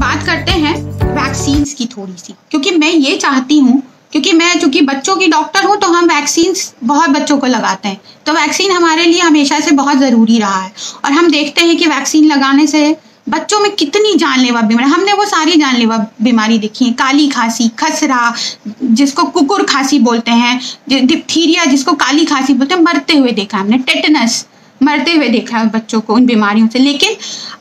बात करते हैं वैक्सीन की थोड़ी सी, क्योंकि मैं ये चाहती हूँ, क्योंकि बच्चों की डॉक्टर हूँ तो हम वैक्सीन बहुत बच्चों को लगाते हैं, तो वैक्सीन हमारे लिए हमेशा से बहुत ज़रूरी रहा है। और हम देखते हैं कि वैक्सीन लगाने से बच्चों में कितनी जानलेवा बीमारी, हमने वो सारी जानलेवा बीमारी देखी है, काली खांसी, खसरा जिसको कुकुर खांसी बोलते हैं, डिप्थीरिया जिसको काली खांसी बोलते हैं, मरते हुए देखा हमने, टेटनस मरते हुए देखा है बच्चों को उन बीमारियों से। लेकिन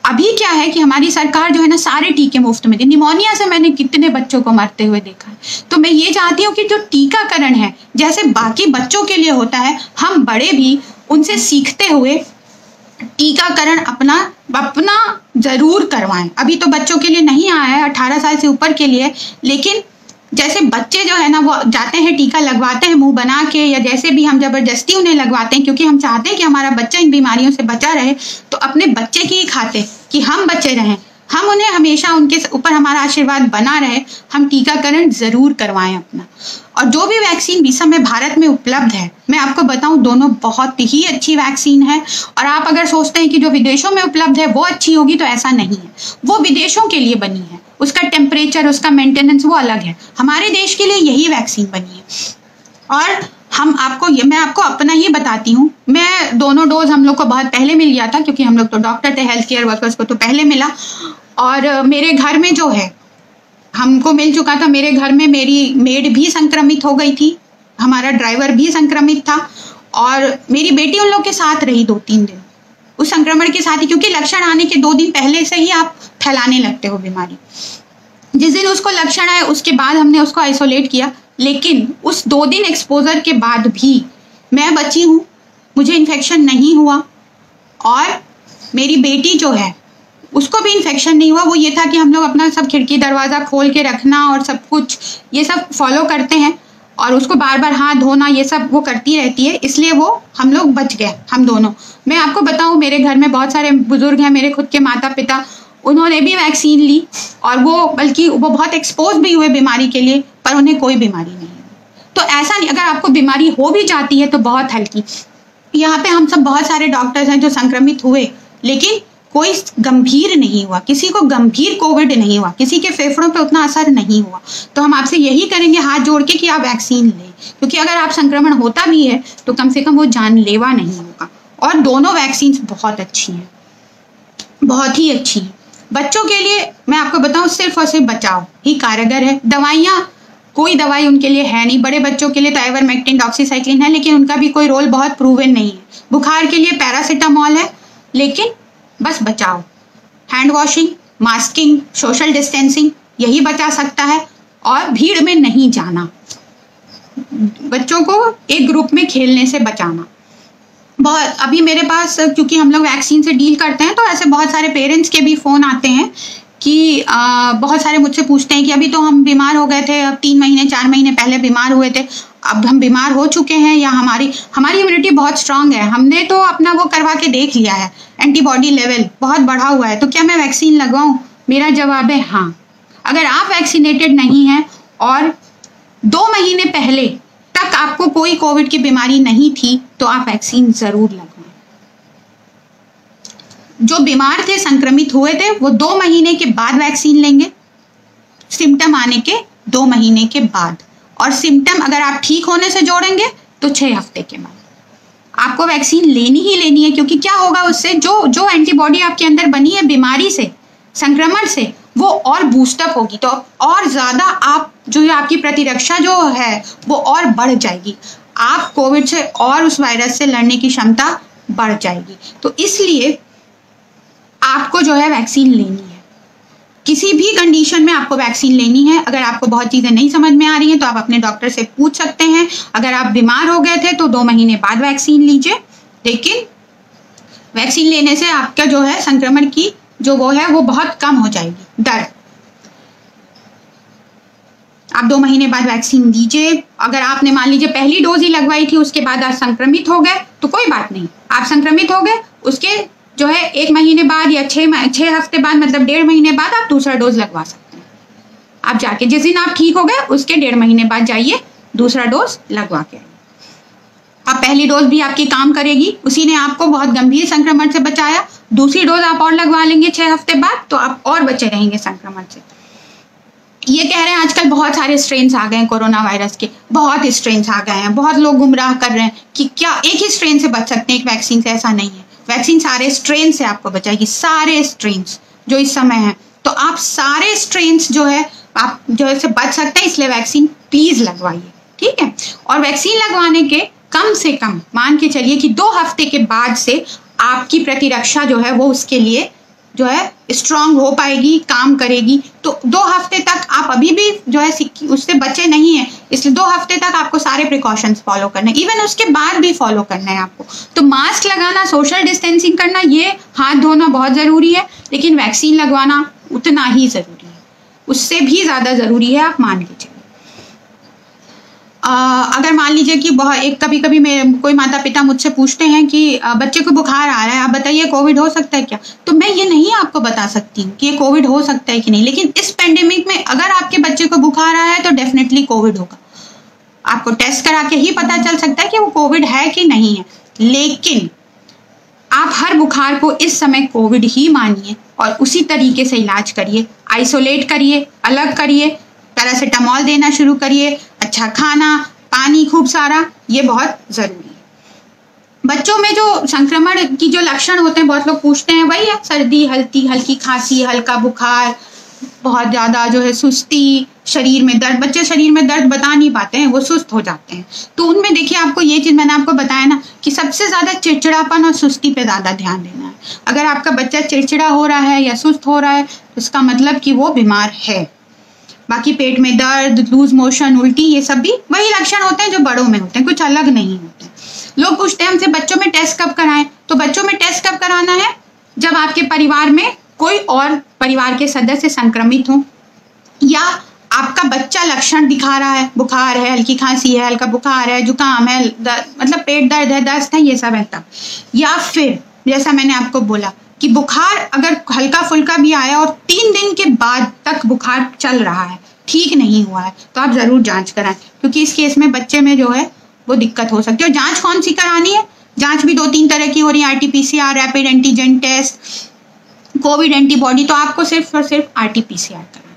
अभी क्या है कि हमारी सरकार जो है ना सारे टीके मुफ्त में दी। निमोनिया से मैंने कितने बच्चों को मरते हुए देखा है। तो मैं ये चाहती हूँ कि जो टीकाकरण है जैसे बाकी बच्चों के लिए होता है, हम बड़े भी उनसे सीखते हुए टीकाकरण अपना जरूर करवाएं। अभी तो बच्चों के लिए नहीं आया है, 18 साल से ऊपर के लिए, लेकिन जैसे बच्चे जो है ना वो जाते हैं टीका लगवाते हैं मुंह बना के, या जैसे भी हम जबरदस्ती उन्हें लगवाते हैं क्योंकि हम चाहते हैं कि हमारा बच्चा इन बीमारियों से बचा रहे, तो अपने बच्चे की ही खाते कि हम बचे रहें, हम उन्हें हमेशा उनके ऊपर हमारा आशीर्वाद बना रहे, हम टीकाकरण जरूर करवाएं अपना। और जो भी वैक्सीन इस समय भारत में उपलब्ध है, मैं आपको बताऊं दोनों बहुत ही अच्छी वैक्सीन है। और आप अगर सोचते हैं कि जो विदेशों में उपलब्ध है वो अच्छी होगी, तो ऐसा नहीं है। वो विदेशों के लिए बनी है, उसका टेम्परेचर, उसका मेंटेनेंस वो अलग है। हमारे देश के लिए यही वैक्सीन बनी है। और मैं आपको अपना ही बताती हूँ, मैं दोनों डोज हम लोग को बहुत पहले मिल गया था, क्योंकि हम लोग तो डॉक्टर थे, हेल्थ केयर वर्कर्स को तो पहले मिला। और मेरे घर में जो है हमको मिल चुका था। मेरे घर में मेरी मेड भी संक्रमित हो गई थी, हमारा ड्राइवर भी संक्रमित था, और मेरी बेटी उन लोग के साथ रही 2-3 दिन उस संक्रमण के साथ ही, क्योंकि लक्षण आने के 2 दिन पहले से ही आप फैलाने लगते हो बीमारी। जिस दिन उसको लक्षण आए उसके बाद हमने उसको आइसोलेट किया, लेकिन उस 2 दिन एक्सपोजर के बाद भी मैं बची हूँ, मुझे इन्फेक्शन नहीं हुआ। और मेरी बेटी जो है उसको भी इन्फेक्शन नहीं हुआ। वो ये था कि हम लोग अपना सब खिड़की दरवाज़ा खोल के रखना और सब कुछ ये सब फॉलो करते हैं, और उसको बार बार हाथ धोना ये सब वो करती रहती है, इसलिए वो हम लोग बच गए, हम दोनों। मैं आपको बताऊं, मेरे घर में बहुत सारे बुजुर्ग हैं, मेरे खुद के माता पिता, उन्होंने भी वैक्सीन ली, और बल्कि वो बहुत एक्सपोज भी हुए बीमारी के लिए, पर उन्हें कोई बीमारी नहीं हुई। तो ऐसा नहीं, अगर आपको बीमारी हो भी जाती है तो बहुत हल्की। यहाँ पे हम सब बहुत सारे डॉक्टर्स हैं जो संक्रमित हुए, लेकिन कोई गंभीर नहीं हुआ, किसी को गंभीर कोविड नहीं हुआ, किसी के फेफड़ों पे उतना असर नहीं हुआ। तो हम आपसे यही करेंगे हाथ जोड़ के कि आप वैक्सीन लें, क्योंकि अगर आप संक्रमण होता भी है तो कम से कम वो जानलेवा नहीं होगा। और दोनों वैक्सीन बहुत अच्छी हैं, बहुत ही अच्छी हैं। बच्चों के लिए मैं आपको बताऊं, सिर्फ और सिर्फ बचाव ही कारगर है। दवाइयाँ, कोई दवाई उनके लिए है नहीं। बड़े बच्चों के लिए तो आइवरमेक्टिन, डॉक्सीसाइक्लिन है, लेकिन उनका भी कोई रोल बहुत प्रूवन नहीं है। बुखार के लिए पैरासीटामोल है, लेकिन बस बचाओ, hand washing, masking, social distancing, यही बचा सकता है। और भीड़ में नहीं जाना, बच्चों को एक ग्रुप में खेलने से बचाना। बहुत अभी मेरे पास, क्योंकि हम लोग वैक्सीन से डील करते हैं, तो ऐसे बहुत सारे पेरेंट्स के भी फ़ोन आते हैं कि बहुत सारे मुझसे पूछते हैं कि अभी तो हम बीमार हो गए थे, अब 3 महीने 4 महीने पहले बीमार हुए थे, अब हम बीमार हो चुके हैं, या हमारी इम्यूनिटी बहुत स्ट्रांग है, हमने तो अपना वो करवा के देख लिया है, एंटीबॉडी लेवल बहुत बढ़ा हुआ है, तो क्या मैं वैक्सीन लगवाऊं? मेरा जवाब है हाँ। अगर आप वैक्सीनेटेड नहीं हैं और 2 महीने पहले तक आपको कोई कोविड की बीमारी नहीं थी, तो आप वैक्सीन जरूर लगवाएं। जो बीमार थे, संक्रमित हुए थे, वो 2 महीने के बाद वैक्सीन लेंगे, सिम्टम आने के 2 महीने के बाद। और सिम्टम अगर आप ठीक होने से जोड़ेंगे तो 6 हफ्ते के बाद आपको वैक्सीन लेनी ही लेनी है, क्योंकि क्या होगा उससे, जो एंटीबॉडी आपके अंदर बनी है बीमारी से, संक्रमण से, वो और बूस्टअप होगी, तो और ज़्यादा आपकी प्रतिरक्षा जो है वो और बढ़ जाएगी। आप कोविड से और उस वायरस से लड़ने की क्षमता बढ़ जाएगी। तो इसलिए आपको जो है वैक्सीन लेनी है, किसी भी कंडीशन में आपको वैक्सीन लेनी है। अगर आपको बहुत चीज़ें नहीं समझ में आ रही हैं तो आप अपने डॉक्टर से पूछ सकते हैं। अगर आप बीमार हो गए थे तो 2 महीने बाद वैक्सीन लीजिए, लेकिन वैक्सीन लेने से आपका जो है संक्रमण की जो वो है वो बहुत कम हो जाएगी डर। आप 2 महीने बाद वैक्सीन दीजिए। अगर आपने मान लीजिए पहली डोज ही लगवाई थी, उसके बाद आप संक्रमित हो गए तो कोई बात नहीं, आप संक्रमित हो गए, उसके जो है 1 महीने बाद या 6 हफ्ते बाद, मतलब 1.5 महीने बाद आप दूसरा डोज लगवा सकते हैं। आप जाके जिस दिन आप ठीक हो गए उसके 1.5 महीने बाद जाइए दूसरा डोज लगवा के। अब पहली डोज भी आपकी काम करेगी, उसी ने आपको बहुत गंभीर संक्रमण से बचाया। दूसरी डोज आप और लगवा लेंगे 6 हफ्ते बाद तो आप और बचे रहेंगे संक्रमण से। ये कह रहे हैं आजकल बहुत सारे स्ट्रेन्स आ गए हैं कोरोना वायरस के, बहुत स्ट्रेन्स आ गए हैं, बहुत लोग गुमराह कर रहे हैं कि क्या एक ही स्ट्रेन से बच सकते हैं एक वैक्सीन से। ऐसा नहीं है, वैक्सीन सारे स्ट्रेन से आपको बचाएगी, सारे स्ट्रेन्स जो इस समय है। तो आप सारे स्ट्रेन्स जो है आप जो है से बच सकते हैं, इसलिए वैक्सीन प्लीज लगवाइए, ठीक है। और वैक्सीन लगवाने के कम से कम मान के चलिए कि 2 हफ्ते के बाद से आपकी प्रतिरक्षा जो है वो उसके लिए जो है स्ट्रांग हो पाएगी, काम करेगी। तो 2 हफ्ते तक आप अभी भी जो है उससे बचे नहीं है, इसलिए 2 हफ्ते तक आपको सारे प्रिकॉशंस फॉलो करना है, इवन उसके बाद भी फॉलो करना है आपको। तो मास्क लगाना, सोशल डिस्टेंसिंग करना, ये हाथ धोना बहुत जरूरी है, लेकिन वैक्सीन लगवाना उतना ही जरूरी है, उससे भी ज्यादा जरूरी है, आप मान के चलिए। अगर मान लीजिए कि कभी कभी कोई माता पिता मुझसे पूछते हैं कि बच्चे को बुखार आ रहा है, आप बताइए कोविड हो सकता है क्या, तो मैं ये नहीं आपको बता सकती हूँ कि ये कोविड हो सकता है कि नहीं। लेकिन इस पेंडेमिक में अगर आपके बच्चे को बुखार आया है तो डेफिनेटली कोविड होगा, आपको टेस्ट करा के ही पता चल सकता है कि वो कोविड है कि नहीं है। लेकिन आप हर बुखार को इस समय कोविड ही मानिए और उसी तरीके से इलाज करिए, आइसोलेट करिए, अलग करिए, पैरासीटामोल देना शुरू करिए, अच्छा खाना, पानी खूब सारा, ये बहुत जरूरी है। बच्चों में जो संक्रमण की जो लक्षण होते हैं बहुत लोग पूछते हैं, वही है सर्दी, हल्की खांसी, हल्का बुखार, बहुत ज्यादा जो है सुस्ती, शरीर में दर्द। बच्चे शरीर में दर्द बता नहीं पाते हैं, वो सुस्त हो जाते हैं। तो उनमें देखिए आपको ये चीज मैंने आपको बताया ना कि सबसे ज्यादा चिड़चिड़ापन और सुस्ती पे ज्यादा ध्यान देना है। अगर आपका बच्चा चिड़चिड़ा हो रहा है या सुस्त हो रहा है तो इसका मतलब कि वो बीमार है। बाकी पेट में दर्द, लूज मोशन, उल्टी, ये सब भी वही लक्षण होते हैं जो बड़ों में होते हैं, कुछ अलग नहीं होते। लोग पूछते हैं हमसे बच्चों में टेस्ट कब कराएं, तो बच्चों में टेस्ट कब कराना है, जब आपके परिवार में कोई और परिवार के सदस्य संक्रमित हो या आपका बच्चा लक्षण दिखा रहा है, बुखार है, हल्की खांसी है, हल्का बुखार है, जुकाम है, मतलब पेट दर्द है, दस्त है, ये सब है तब। या फिर जैसा मैंने आपको बोला कि बुखार अगर हल्का फुल्का भी आया और 3 दिन के बाद तक बुखार चल रहा है, ठीक नहीं हुआ है, तो आप जरूर जांच कराएं, क्योंकि इस केस में बच्चे में जो है वो दिक्कत हो सकती है। और जांच कौन सी करानी है, जांच भी 2-3 तरह की हो रही है, RT-PCR, rapid antigen test, Covid antibody. तो आपको सिर्फ और सिर्फ RT-PCR कराना है।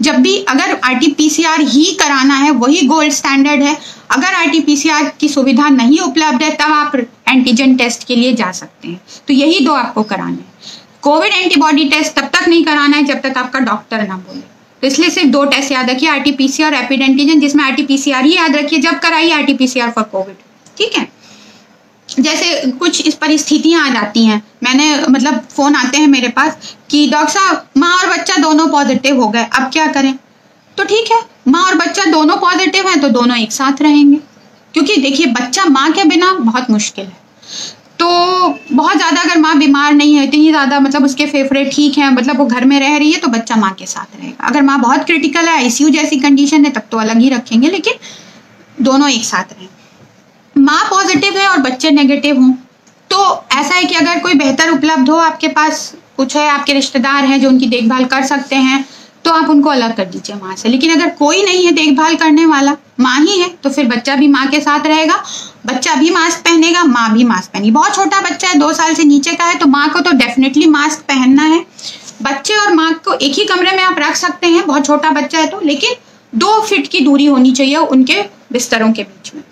जब भी अगर RT-PCR ही कराना है, वही गोल्ड स्टैंडर्ड है। अगर RT-PCR की सुविधा नहीं उपलब्ध है तब आप एंटीजन टेस्ट के लिए जा सकते हैं। तो यही 2 आपको कराने हैं। कोविड एंटीबॉडी टेस्ट तब तक नहीं कराना है जब तक आपका डॉक्टर ना बोले, तो इसलिए सिर्फ 2 टेस्ट याद रखिए, RT-PCR, रैपिड एंटीजन, जिसमें RT-PCR ही याद रखिए, जब कराइए RT-PCR फॉर कोविड, ठीक है। जैसे कुछ इस परिस्थितियां आ जाती हैं, मैंने मतलब फोन आते हैं मेरे पास कि डॉक्टर साहब माँ और बच्चा दोनों पॉजिटिव हो गए, अब क्या करें। तो ठीक है, माँ और बच्चा दोनों पॉजिटिव हैं तो दोनों एक साथ रहेंगे, क्योंकि देखिए बच्चा माँ के बिना बहुत मुश्किल है। तो बहुत ज्यादा अगर माँ बीमार नहीं है, इतनी ज्यादा मतलब उसके फेफड़े ठीक हैं, मतलब वो घर में रह रही है, तो बच्चा माँ के साथ रहेगा। अगर माँ बहुत क्रिटिकल है, ICU जैसी कंडीशन है, तब तो अलग ही रखेंगे, लेकिन दोनों एक साथ रहेंगे। माँ पॉजिटिव है और बच्चे नेगेटिव हों तो ऐसा है कि अगर कोई बेहतर उपलब्ध हो, आपके पास कुछ है, आपके रिश्तेदार हैं जो उनकी देखभाल कर सकते हैं, तो आप उनको अलग कर दीजिए माँ से। लेकिन अगर कोई नहीं है देखभाल करने वाला, माँ ही है, तो फिर बच्चा भी माँ के साथ रहेगा, बच्चा भी मास्क पहनेगा, माँ भी मास्क पहनेगी। बहुत छोटा बच्चा है, 2 साल से नीचे का है, तो माँ को तो डेफिनेटली मास्क पहनना है। बच्चे और माँ को एक ही कमरे में आप रख सकते हैं, बहुत छोटा बच्चा है तो, लेकिन 2 फीट की दूरी होनी चाहिए उनके बिस्तरों के बीच में।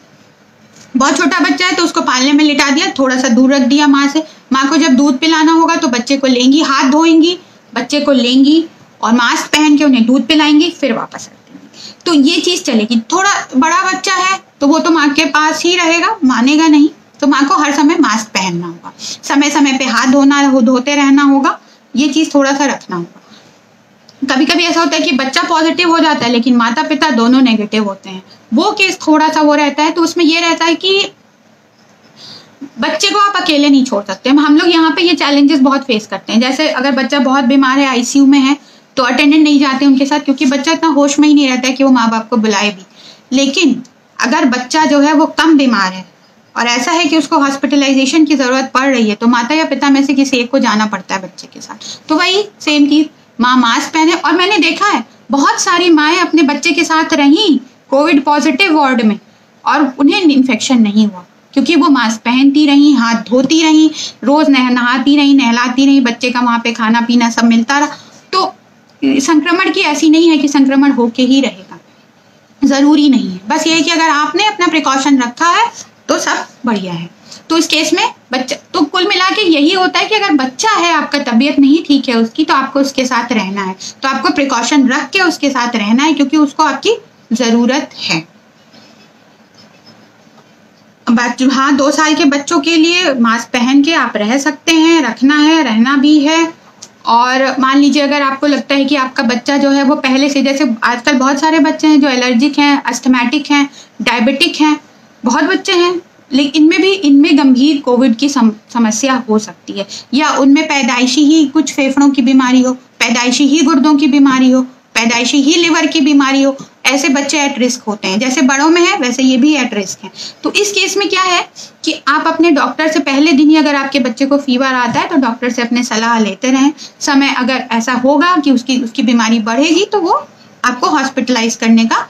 बहुत छोटा बच्चा है तो उसको पालने में लिटा दिया, थोड़ा सा दूर रख दिया माँ से। माँ को जब दूध पिलाना होगा तो बच्चे को लेंगी, हाथ धोएंगी, बच्चे को लेंगी और मास्क पहन के उन्हें दूध पिलाएंगी, फिर वापस रख देंगी। तो ये चीज चलेगी। थोड़ा बड़ा बच्चा है तो वो तो माँ के पास ही रहेगा, मानेगा नहीं, तो माँ को हर समय मास्क पहनना होगा, समय समय पे हाथ धोते रहना होगा, ये चीज थोड़ा सा रखना होगा। कभी कभी ऐसा होता है कि बच्चा पॉजिटिव हो जाता है लेकिन माता पिता दोनों नेगेटिव होते हैं, वो केस थोड़ा सा वो रहता है। तो उसमें ये रहता है कि बच्चे को आप अकेले नहीं छोड़ सकते। हम लोग यहाँ पे ये चैलेंजेस बहुत फेस करते हैं। जैसे अगर बच्चा बहुत बीमार है, ICU में है, तो अटेंडेंट नहीं जाते उनके साथ, क्योंकि बच्चा इतना होश में ही नहीं रहता है कि वो माँ बाप को बुलाए भी। लेकिन अगर बच्चा जो है वो कम बीमार है और ऐसा है कि उसको हॉस्पिटलाइजेशन की जरूरत पड़ रही है, तो माता या पिता में से किसी एक को जाना पड़ता है बच्चे के साथ। तो वही सेम चीज, माँ मास्क पहने। और मैंने देखा है बहुत सारी माएँ अपने बच्चे के साथ रही कोविड पॉजिटिव वार्ड में और उन्हें इन्फेक्शन नहीं हुआ, क्योंकि वो मास्क पहनती रही, हाथ धोती रही, रोज नहाती रही, नहलाती रही, बच्चे का वहां पे खाना पीना सब मिलता रहा। तो संक्रमण की ऐसी नहीं है कि संक्रमण होके ही रहेगा, जरूरी नहीं है। बस ये है कि अगर आपने अपना प्रिकॉशन रखा है तो सब बढ़िया है। तो इस केस में बच्चा, तो कुल मिला के यही होता है कि अगर बच्चा है, आपका तबीयत नहीं ठीक है उसकी, तो आपको उसके साथ रहना है, तो आपको प्रिकॉशन रख के उसके साथ रहना है, क्योंकि उसको आपकी जरूरत है। हाँ, 2 साल के बच्चों के लिए मास्क पहन के आप रह सकते हैं, रखना है, रहना भी है। और मान लीजिए अगर आपको लगता है कि आपका बच्चा जो है वो पहले से, जैसे आजकल बहुत सारे बच्चे हैं जो एलर्जिक हैं, अस्थमैटिक हैं, डायबिटिक हैं, बहुत बच्चे हैं, लेकिन इनमें गंभीर कोविड की समस्या हो सकती है, या उनमें पैदाइशी ही कुछ फेफड़ों की बीमारी हो, पैदाइशी ही गुर्दों की बीमारी हो, पैदाइशी ही लिवर की बीमारी हो। ऐसे बच्चे एट रिस्क होते हैं, जैसे बड़ों में है वैसे ये भी एट रिस्क है। तो इस केस में क्या है कि आप अपने डॉक्टर से पहले दिन ही, अगर आपके बच्चे को फीवर आता है तो डॉक्टर से अपने सलाह लेते रहें। समय अगर ऐसा होगा कि उसकी बीमारी बढ़ेगी तो वो आपको हॉस्पिटलाइज करने का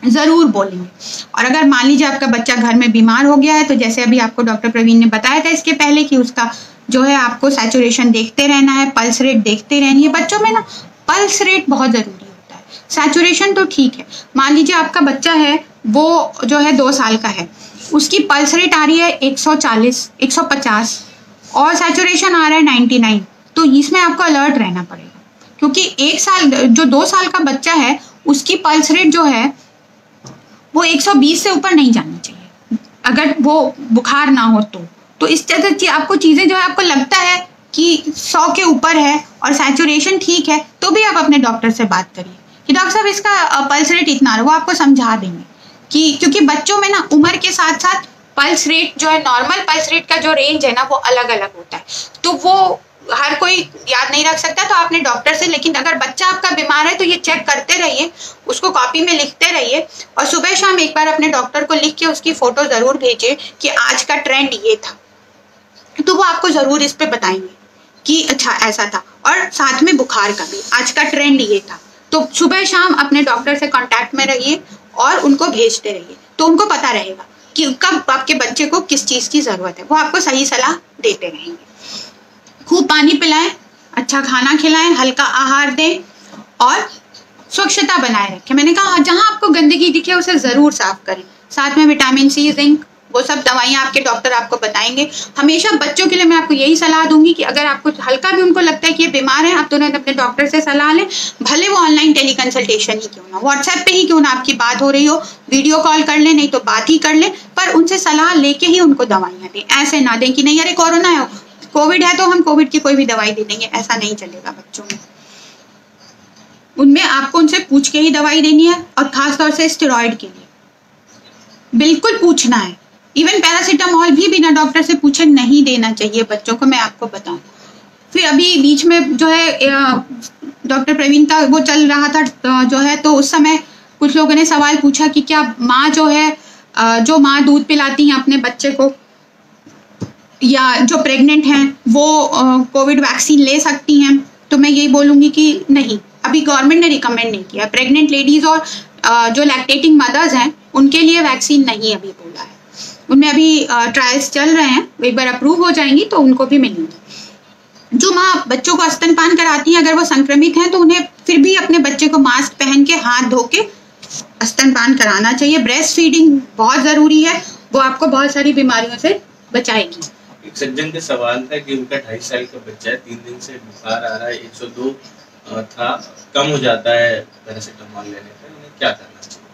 जरूर बोलेंगे। और अगर मान लीजिए आपका बच्चा घर में बीमार हो गया है, तो जैसे अभी आपको डॉक्टर प्रवीण ने बताया था इसके पहले कि उसका जो है आपको सैचुरेशन देखते रहना है, पल्स रेट देखते रहनी है। बच्चों में ना पल्स रेट बहुत जरूरी होता है, सैचुरेशन तो ठीक है। मान लीजिए आपका बच्चा है वो जो है 2 साल का है, उसकी पल्स रेट आ रही है 140, 150 और सैचुरेशन आ रहा है 99, तो इसमें आपको अलर्ट रहना पड़ेगा, क्योंकि 1 साल जो 2 साल का बच्चा है उसकी पल्स रेट जो है वो 120 से ऊपर नहीं जानी चाहिए, अगर वो बुखार ना हो तो इस तरह से आपको चीजें जो है, आपको लगता है कि 100 के ऊपर है और सैचुरेशन ठीक है, तो भी आप अपने डॉक्टर से बात करिए कि डॉक्टर साहब इसका पल्स रेट इतना है, वो आपको समझा देंगे। कि क्योंकि बच्चों में ना उम्र के साथ साथ पल्स रेट जो है, नॉर्मल पल्स रेट का जो रेंज है ना वो अलग अलग होता है, तो वो हर कोई याद नहीं रख सकता, तो आपने डॉक्टर से, लेकिन अगर बच्चा आपका बीमार है तो ये चेक करते रहिए, उसको कॉपी में लिखते रहिए, और सुबह शाम एक बार अपने डॉक्टर को लिख के उसकी फोटो जरूर भेजिए कि आज का ट्रेंड ये था, तो वो आपको जरूर इस पे बताएंगे कि अच्छा ऐसा था। और साथ में बुखार का भी आज का ट्रेंड ये था, तो सुबह शाम अपने डॉक्टर से कांटेक्ट में रहिए और उनको भेजते रहिए, तो उनको पता रहेगा कि कब आपके बच्चे को किस चीज की जरूरत है, वो आपको सही सलाह देते रहेंगे। खूब पानी पिलाएं, अच्छा खाना खिलाएं, हल्का आहार दें और स्वच्छता बनाए रखें। मैंने कहा जहां आपको गंदगी दिखे उसे जरूर साफ करें। साथ में विटामिन सी, जिंक, वो सब दवाइयां आपके डॉक्टर आपको बताएंगे। हमेशा बच्चों के लिए मैं आपको यही सलाह दूंगी कि अगर आपको हल्का भी उनको लगता है कि ये बीमार है, आप तुरंत अपने डॉक्टर से सलाह लें, भले वो ऑनलाइन टेली कंसल्टेशन ही क्यों ना, व्हाट्सएप पे ही क्यों ना आपकी बात हो रही हो, वीडियो कॉल कर लें, नहीं तो बात ही कर लें, पर उनसे सलाह लेके ही उनको दवाइयां दें। ऐसे ना दें कि नहीं अरे कोरोना है, कोविड है तो हम कोविड की कोई भी दवाई दे देंगे, ऐसा नहीं चलेगा बच्चों में। उनमें आपको उनसे पूछ के ही दवाई देनी है, और खासतौर से स्टेरॉइड के लिए बिल्कुल पूछना है। इवन पैरासीटामोल भी बिना डॉक्टर से पूछे नहीं देना चाहिए बच्चों को, मैं आपको बताऊं। फिर अभी बीच में जो है डॉक्टर प्रवीण का वो चल रहा था जो है, तो उस समय कुछ लोगों ने सवाल पूछा कि क्या माँ जो है, जो माँ दूध पिलाती हैं अपने बच्चे को या जो प्रेग्नेंट हैं वो कोविड वैक्सीन ले सकती हैं, तो मैं यही बोलूँगी कि नहीं, अभी गवर्नमेंट ने रिकमेंड नहीं किया। प्रेग्नेंट लेडीज और जो लैक्टेटिंग मदर्स हैं उनके लिए वैक्सीन नहीं अभी बोला है, उनमें अभी ट्रायल्स चल रहे हैं, एक बार अप्रूव हो जाएंगी तो उनको भी मिलेंगी। जो माँ बच्चों को स्तनपान कराती हैं अगर वो संक्रमित हैं तो उन्हें फिर भी अपने बच्चे को मास्क पहन के, हाथ धो के स्तनपान कराना चाहिए। ब्रेस्ट फीडिंग बहुत जरूरी है, वो आपको बहुत सारी बीमारियों से बचाएगी। एक सज्जन का सवाल था कि उनका 2.5 साल का बच्चा है, 3 दिन से बुखार आ रहा है, 102 था, कम हो जाता है पैरासीटामोल लेने पर, उन्हें क्या करना चाहिए?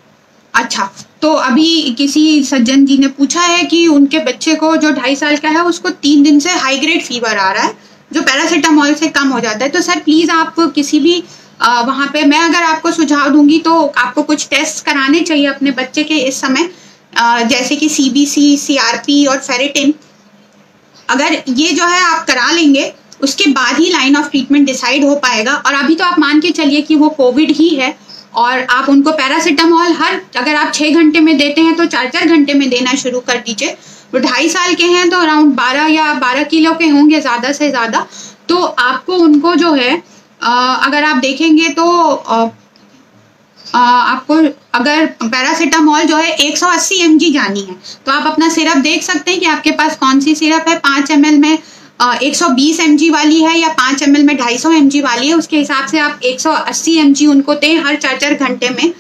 अच्छा, तो अभी किसी सज्जन जी ने पूछा है कि उनके बच्चे को जो 2.5 साल का है उसको 3 दिन से हाई ग्रेड फीवर आ रहा है जो पैरासीटामोल से कम हो जाता है। तो सर प्लीज आप किसी भी वहाँ पे, मैं अगर आपको सुझाव दूंगी तो आपको कुछ टेस्ट कराने चाहिए अपने बच्चे के इस समय, जैसे कि CBC, CRP और फेरेटिन। अगर ये जो है आप करा लेंगे उसके बाद ही लाइन ऑफ ट्रीटमेंट डिसाइड हो पाएगा। और अभी तो आप मान के चलिए कि वो कोविड ही है और आप उनको पैरासीटामोल अगर आप 6 घंटे में देते हैं तो 4-4 घंटे में देना शुरू कर दीजिए। वो 2.5 साल के हैं तो अराउंड 12 या 12 किलो के होंगे ज़्यादा से ज़्यादा, तो आपको उनको जो है अगर आप देखेंगे तो आपको अगर पैरासीटामोल जो है 180 mg जानी है तो आप अपना सिरप देख सकते हैं कि आपके पास कौन सी सिरप है। 5 ml में 120 mg वाली है या 5 ml में 250 mg वाली है, उसके हिसाब से आप 180 mg उनको दें हर 4-4 घंटे में,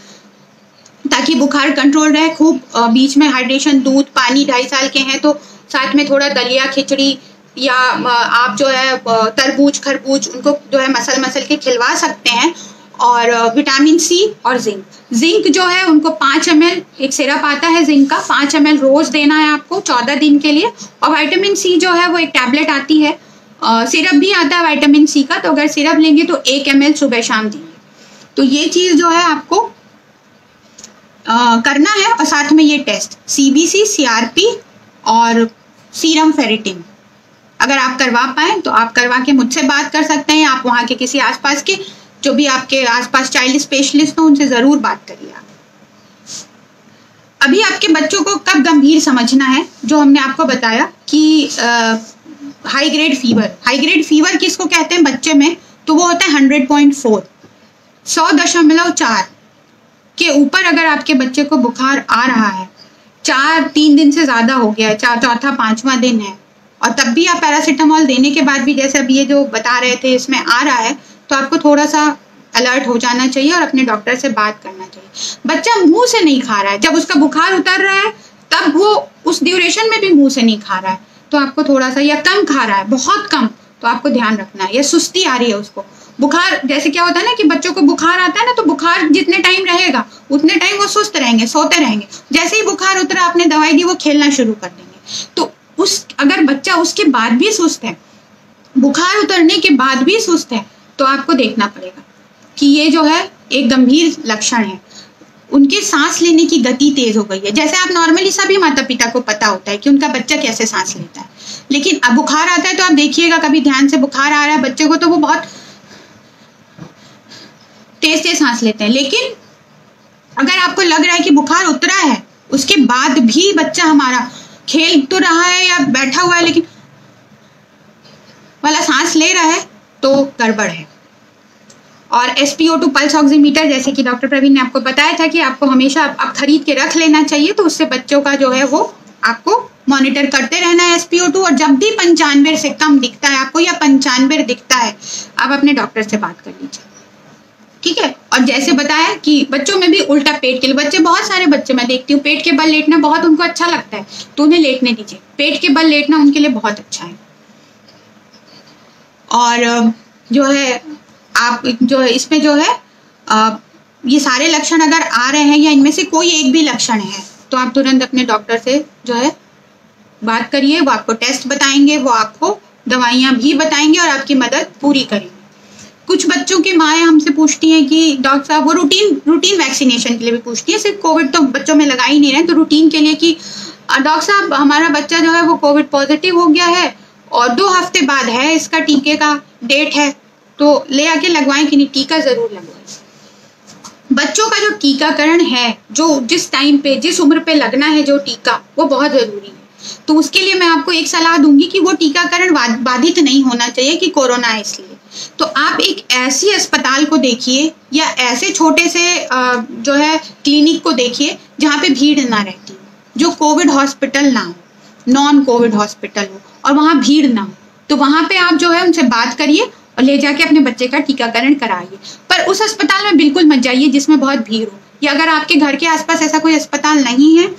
ताकि बुखार कंट्रोल रहे। खूब बीच में हाइड्रेशन, दूध, पानी, 2.5 साल के हैं तो साथ में थोड़ा दलिया, खिचड़ी या आप जो है तरबूज, खरबूज उनको जो है मसल के खिलवा सकते हैं। और विटामिन सी और जिंक जो है उनको 5 ml एक सिरप आता है जिंक का, 5 ml रोज देना है आपको 14 दिन के लिए। और विटामिन सी जो है वो एक टैबलेट आती है, सिरप भी आता है विटामिन सी का, तो अगर सिरप लेंगे तो 1 ml सुबह शाम देंगे। तो ये चीज जो है आपको करना है। और साथ में ये टेस्ट CBC, CRP और सीरम फेरिटिन अगर आप करवा पाए तो आप करवा के मुझसे बात कर सकते हैं। आप वहाँ के किसी आसपास के जो भी आपके आसपास चाइल्ड स्पेशलिस्ट हो उनसे जरूर बात करिए। अभी आपके बच्चों को कब गंभीर समझना है, जो हमने आपको बताया कि हाई ग्रेड फीवर किसको कहते हैं बच्चे में, तो वो होता है 100.4, 100.4 के ऊपर अगर आपके बच्चे को बुखार आ रहा है, 3 दिन से ज्यादा हो गया है, 4-5वां दिन है, और तब भी आप पैरासीटामोल देने के बाद भी जैसे अभी ये जो बता रहे थे इसमें आ रहा है, तो आपको थोड़ा सा अलर्ट हो जाना चाहिए और अपने डॉक्टर से बात करना चाहिए। बच्चा मुंह से नहीं खा रहा है, जब उसका बुखार उतर रहा है तब वो उस ड्यूरेशन में भी मुंह से नहीं खा रहा है, तो आपको थोड़ा सा, या कम खा रहा है, बहुत कम, तो आपको ध्यान रखना है। या सुस्ती आ रही है उसको, बुखार जैसे क्या होता है ना कि बच्चों को बुखार आता है ना, तो बुखार जितने टाइम रहेगा उतने टाइम वो सुस्त रहेंगे, सोते रहेंगे। जैसे ही बुखार उतरा, आपने दवाई दी, वो खेलना शुरू कर देंगे। तो अगर बच्चा उसके बाद भी सुस्त है, बुखार उतरने के बाद भी सुस्त है, तो आपको देखना पड़ेगा कि ये जो है एक गंभीर लक्षण है। उनके सांस लेने की गति तेज हो गई है। जैसे आप नॉर्मली सभी माता पिता को पता होता है कि उनका बच्चा कैसे सांस लेता है, लेकिन अब बुखार आता है तो आप देखिएगा, कभी ध्यान से बुखार आ रहा है बच्चे को तो वो बहुत तेज सांस लेते हैं। लेकिन अगर आपको लग रहा है कि बुखार उतरा है, उसके बाद भी बच्चा हमारा खेल तो रहा है या बैठा हुआ है लेकिन वाला सांस ले रहा है, तो गड़बड़ है। और SpO2 पल्स ऑक्सीमीटर, जैसे कि डॉक्टर प्रवीण ने आपको बताया था कि आपको हमेशा आप खरीद के रख लेना चाहिए, तो उससे बच्चों का जो है वो आपको मॉनिटर करते रहना है SpO2। और जब भी 95 से कम दिखता है आपको या 95 दिखता है, आप अपने डॉक्टर से बात कर लीजिए, ठीक है। और जैसे बताया कि बच्चों में भी उल्टा पेट के लिए, बच्चे बहुत सारे बच्चे मैं देखती हूँ पेट के बल लेटना बहुत उनको अच्छा लगता है, तो उन्हें लेटने दीजिए। पेट के बल लेटना उनके लिए बहुत अच्छा है। और जो है आप जो है इसमें जो है ये सारे लक्षण अगर आ रहे हैं या इनमें से कोई एक भी लक्षण है, तो आप तुरंत अपने डॉक्टर से जो है बात करिए। वो आपको टेस्ट बताएंगे, वो आपको दवाइयाँ भी बताएंगे और आपकी मदद पूरी करेंगे। कुछ बच्चों की माएँ हमसे पूछती हैं कि डॉक्टर साहब, वो रूटीन वैक्सीनेशन के लिए भी पूछती है, सिर्फ कोविड तो बच्चों में लगा ही नहीं रहे, तो रूटीन के लिए कि डॉक्टर साहब हमारा बच्चा जो है वो कोविड पॉजिटिव हो गया है और 2 हफ्ते बाद है इसका टीके का डेट है, तो ले आके लगवाएं कि नहीं। टीका जरूर लगवाएं। बच्चों का जो टीकाकरण है, जो जिस टाइम पे, जिस उम्र पे लगना है जो टीका, वो बहुत जरूरी है। तो उसके लिए मैं आपको एक सलाह दूंगी कि वो टीकाकरण बाधित नहीं होना चाहिए कि कोरोना है इसलिए। तो आप एक ऐसी अस्पताल को देखिए या ऐसे छोटे से जो है क्लिनिक को देखिए जहाँ पे भीड़ ना रहती हो, जो कोविड हॉस्पिटल ना हो, नॉन कोविड हॉस्पिटल हो और वहाँ भीड़ ना हो। तो वहाँ पे आप जो है उनसे बात करिए और ले जाके अपने बच्चे का टीकाकरण कराइए। पर उस अस्पताल में बिल्कुल मत जाइए जिसमें बहुत भीड़ हो, या अगर आपके घर के आसपास ऐसा कोई अस्पताल नहीं है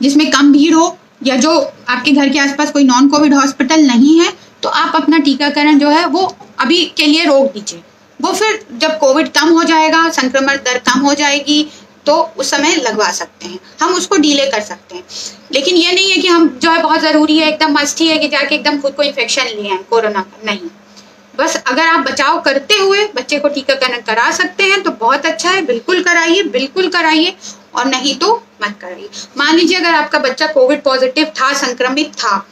जिसमें कम भीड़ हो, या जो आपके घर के आसपास कोई नॉन कोविड हॉस्पिटल नहीं है, तो आप अपना टीकाकरण जो है वो अभी के लिए रोक दीजिए। वो फिर जब कोविड कम हो जाएगा, संक्रमण दर कम हो जाएगी, तो उस समय लगवा सकते हैं, हम उसको डीले कर सकते हैं। लेकिन ये नहीं है कि हम जो है बहुत जरूरी है, एकदम मस्त ही है कि जाके एकदम खुद को इन्फेक्शन लिए हैं कोरोना का, नहीं। बस अगर आप बचाव करते हुए बच्चे को टीकाकरण करा सकते हैं तो बहुत अच्छा है, बिल्कुल कराइए, और नहीं तो मत कराइए। मान लीजिए अगर आपका बच्चा कोविड पॉजिटिव था, संक्रमित था,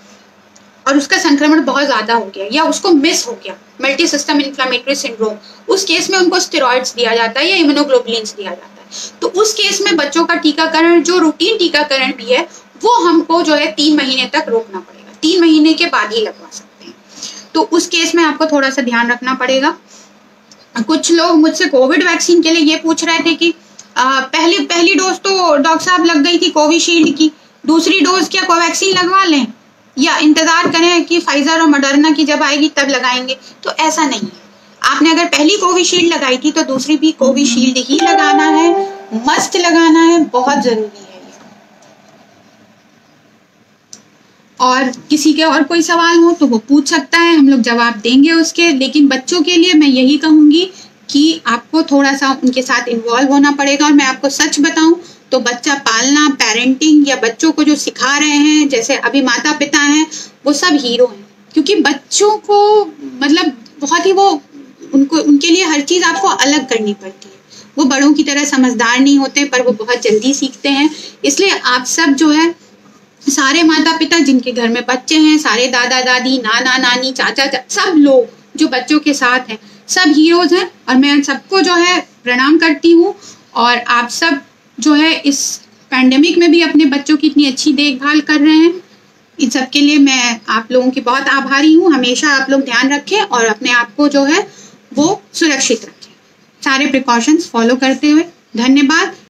और उसका संक्रमण बहुत ज्यादा हो गया या उसको मिस हो गया, मल्टी सिस्टम इन्फ्लेमेटरी सिंड्रोम, उस केस में उनको स्टेरॉइड्स दिया जाता है या इम्यूनोग्लोबुलिन्स दिया जाता है। तो उस केस में बच्चों का टीकाकरण, जो रूटीन टीकाकरण भी है, वो हमको जो है 3 महीने तक रोकना पड़ेगा, 3 महीने के बाद ही लगवा सकते हैं। तो उस केस में आपको थोड़ा सा ध्यान रखना पड़ेगा। कुछ लोग मुझसे कोविड वैक्सीन के लिए ये पूछ रहे थे कि पहली डोज तो डॉक्टर साहब लग गई थी कोविशील्ड की, दूसरी डोज क्या कोवैक्सीन लगवा लें या इंतजार करें कि फाइजर और मॉडर्ना की जब आएगी तब लगाएंगे? तो ऐसा नहीं है। आपने अगर पहली कोविशील्ड लगाई थी तो दूसरी भी कोविशील्ड ही लगाना है, मस्ट लगाना है, बहुत जरूरी है। और किसी के और कोई सवाल हो तो वो पूछ सकता है, हम लोग जवाब देंगे उसके। लेकिन बच्चों के लिए मैं यही कहूंगी कि आपको थोड़ा सा उनके साथ इन्वॉल्व होना पड़ेगा। और मैं आपको सच बताऊं तो बच्चा पालना, पेरेंटिंग या बच्चों को जो सिखा रहे हैं, जैसे अभी माता पिता हैं, वो सब हीरो हैं। क्योंकि बच्चों को मतलब बहुत ही वो उनके लिए हर चीज आपको अलग करनी पड़ती है। वो बड़ों की तरह समझदार नहीं होते, पर वो बहुत जल्दी सीखते हैं। इसलिए आप सब जो है, सारे माता पिता जिनके घर में बच्चे हैं, सारे दादा दादी, नाना नानी, चाचा सब लोग जो बच्चों के साथ हैं, सब हीरोज हैं। और मैं सबको जो है प्रणाम करती हूँ। और आप सब जो है इस पैंडेमिक में भी अपने बच्चों की इतनी अच्छी देखभाल कर रहे हैं, इन सब के लिए मैं आप लोगों की बहुत आभारी हूँ। हमेशा आप लोग ध्यान रखें और अपने आप को जो है वो सुरक्षित रखें, सारे प्रिकॉशंस फॉलो करते हुए। धन्यवाद।